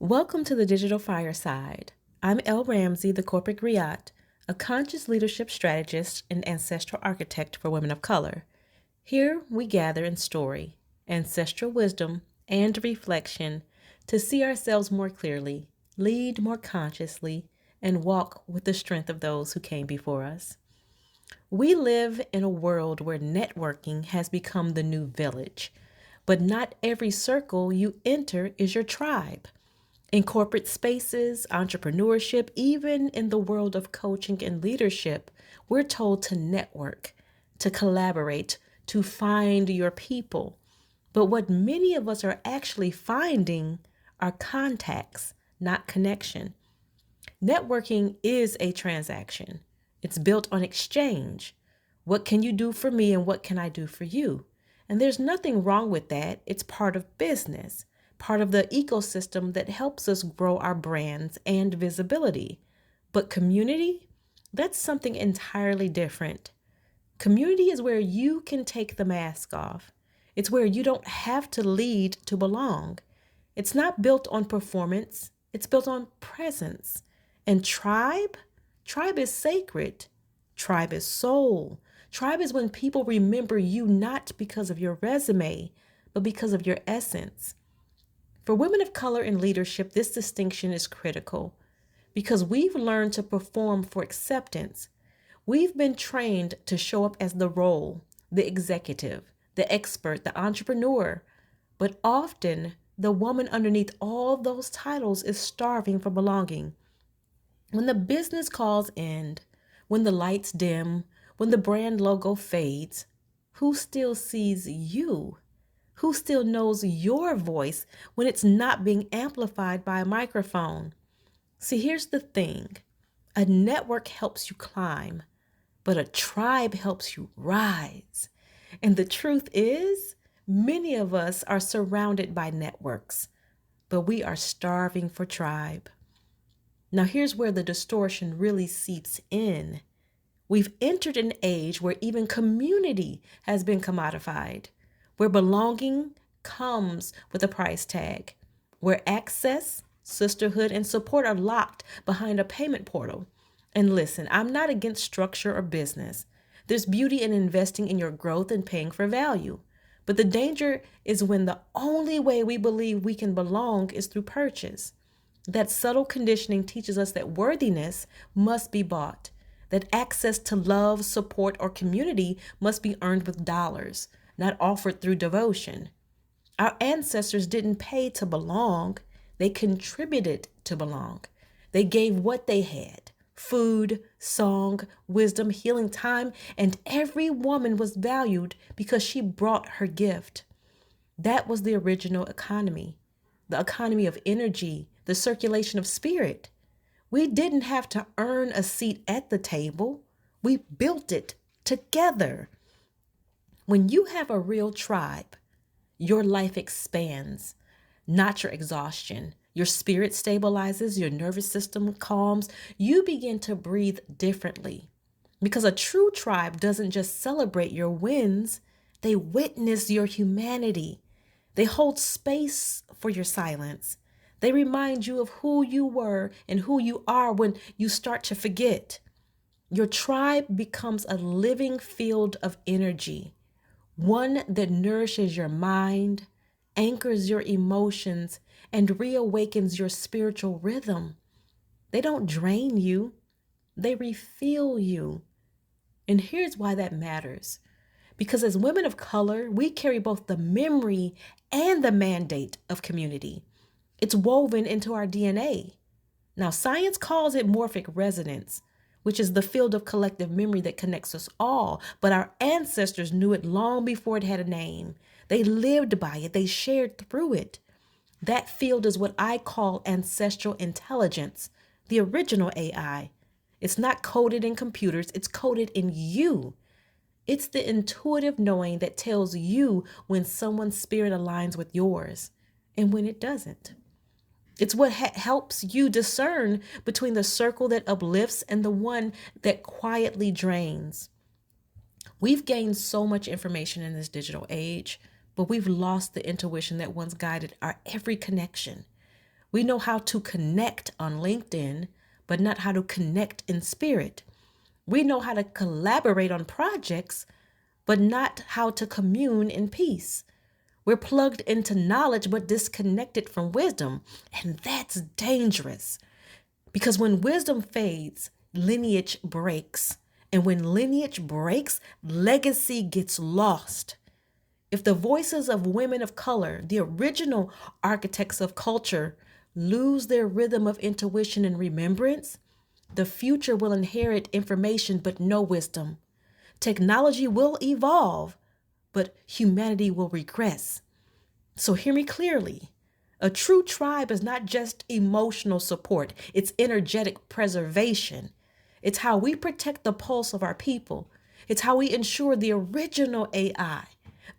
Welcome to the Digital Fireside. I'm Elle Ramsey, the corporate Griot, a conscious leadership strategist and ancestral architect for women of color. Here we gather in story, ancestral wisdom, and reflection to see ourselves more clearly, lead more consciously, and walk with the strength of those who came before us. We live in a world where networking has become the new village, but not every circle you enter is your tribe. In corporate spaces, entrepreneurship, even in the world of coaching and leadership, we're told to network, to collaborate, to find your people. But what many of us are actually finding are contacts, not connection. Networking is a transaction. It's built on exchange. What can you do for me and what can I do for you? And there's nothing wrong with that. It's part of business, part of the ecosystem that helps us grow our brands and visibility. But community, that's something entirely different. Community is where you can take the mask off. It's where you don't have to lead to belong. It's not built on performance, it's built on presence. And tribe is sacred. Tribe is soul. Tribe is when people remember you not because of your resume, but because of your essence. For women of color in leadership, this distinction is critical because we've learned to perform for acceptance. We've been trained to show up as the role, the executive, the expert, the entrepreneur. But often, the woman underneath all those titles is starving for belonging. When the business calls end, when the lights dim, when the brand logo fades, who still sees you? Who still knows your voice when it's not being amplified by a microphone? See, here's the thing. A network helps you climb, but a tribe helps you rise. And the truth is, many of us are surrounded by networks, but we are starving for tribe. Now, here's where the distortion really seeps in. We've entered an age where even community has been commodified, where belonging comes with a price tag, where access, sisterhood, and support are locked behind a payment portal. And listen, I'm not against structure or business. There's beauty in investing in your growth and paying for value. But the danger is when the only way we believe we can belong is through purchase. That subtle conditioning teaches us that worthiness must be bought, that access to love, support, or community must be earned with dollars, not offered through devotion. Our ancestors didn't pay to belong, they contributed to belong. They gave what they had: food, song, wisdom, healing time, and every woman was valued because she brought her gift. That was the original economy, the economy of energy, the circulation of spirit. We didn't have to earn a seat at the table. We built it together. When you have a real tribe, your life expands, not your exhaustion. Your spirit stabilizes, your nervous system calms. You begin to breathe differently. Because a true tribe doesn't just celebrate your wins, they witness your humanity. They hold space for your silence. They remind you of who you were and who you are when you start to forget. Your tribe becomes a living field of energy, one that nourishes your mind, anchors your emotions, and reawakens your spiritual rhythm. They don't drain you, they refuel you. And here's why that matters. Because as women of color, we carry both the memory and the mandate of community. It's woven into our DNA. Now, science calls it morphic resonance, which is the field of collective memory that connects us all. But our ancestors knew it long before it had a name. They lived by it, they shared through it. That field is what I call ancestral intelligence, the original AI. It's not coded in computers, it's coded in you. It's the intuitive knowing that tells you when someone's spirit aligns with yours and when it doesn't. It's what helps you discern between the circle that uplifts and the one that quietly drains. We've gained so much information in this digital age, but we've lost the intuition that once guided our every connection. We know how to connect on LinkedIn, but not how to connect in spirit. We know how to collaborate on projects, but not how to commune in peace. We're plugged into knowledge, but disconnected from wisdom. And that's dangerous because when wisdom fades, lineage breaks. And when lineage breaks, legacy gets lost. If the voices of women of color, the original architects of culture, lose their rhythm of intuition and remembrance, the future will inherit information but no wisdom. Technology will evolve, but humanity will regress. So hear me clearly. A true tribe is not just emotional support, it's energetic preservation. It's how we protect the pulse of our people. It's how we ensure the original AI,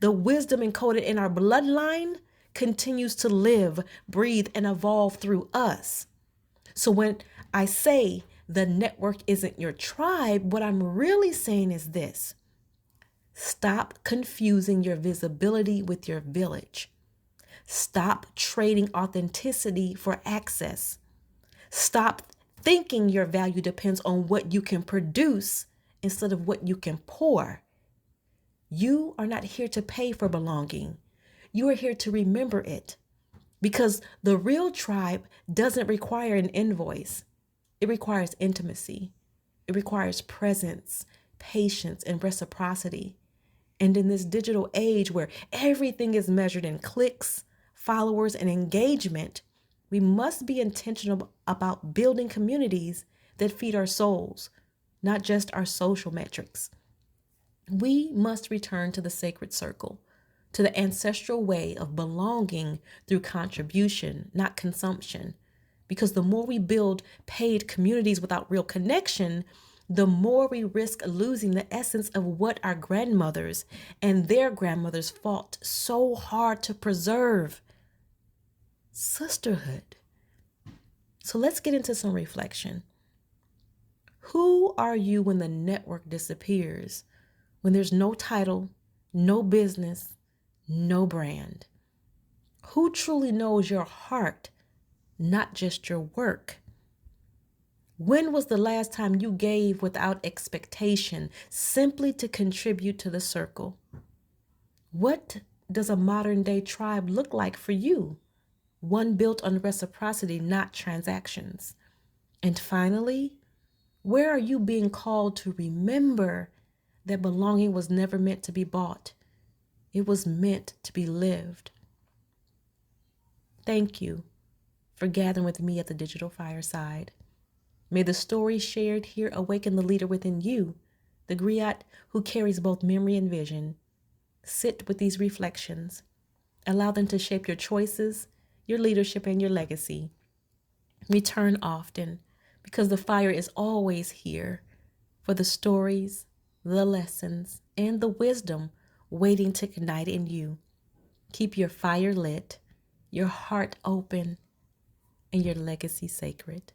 the wisdom encoded in our bloodline, continues to live, breathe, and evolve through us. So when I say the network isn't your tribe, what I'm really saying is this: stop confusing your visibility with your village. Stop trading authenticity for access. Stop thinking your value depends on what you can produce instead of what you can pour. You are not here to pay for belonging. You are here to remember it. Because the real tribe doesn't require an invoice. It requires intimacy. It requires presence, patience, and reciprocity. And in this digital age where everything is measured in clicks, followers, and engagement, we must be intentional about building communities that feed our souls, not just our social metrics. We must return to the sacred circle, to the ancestral way of belonging through contribution, not consumption. Because the more we build paid communities without real connection, the more we risk losing the essence of what our grandmothers and their grandmothers fought so hard to preserve: sisterhood. So let's get into some reflection. Who are you when the network disappears? When there's no title, no business, no brand? Who truly knows your heart, not just your work? When was the last time you gave without expectation, simply to contribute to the circle? What does a modern day tribe look like for you? One built on reciprocity, not transactions. And finally, where are you being called to remember that belonging was never meant to be bought? It was meant to be lived. Thank you for gathering with me at the digital fireside. May the story shared here awaken the leader within you, the Griot who carries both memory and vision. Sit with these reflections. Allow them to shape your choices, your leadership, and your legacy. Return often, because the fire is always here for the stories, the lessons, and the wisdom waiting to ignite in you. Keep your fire lit, your heart open, and your legacy sacred.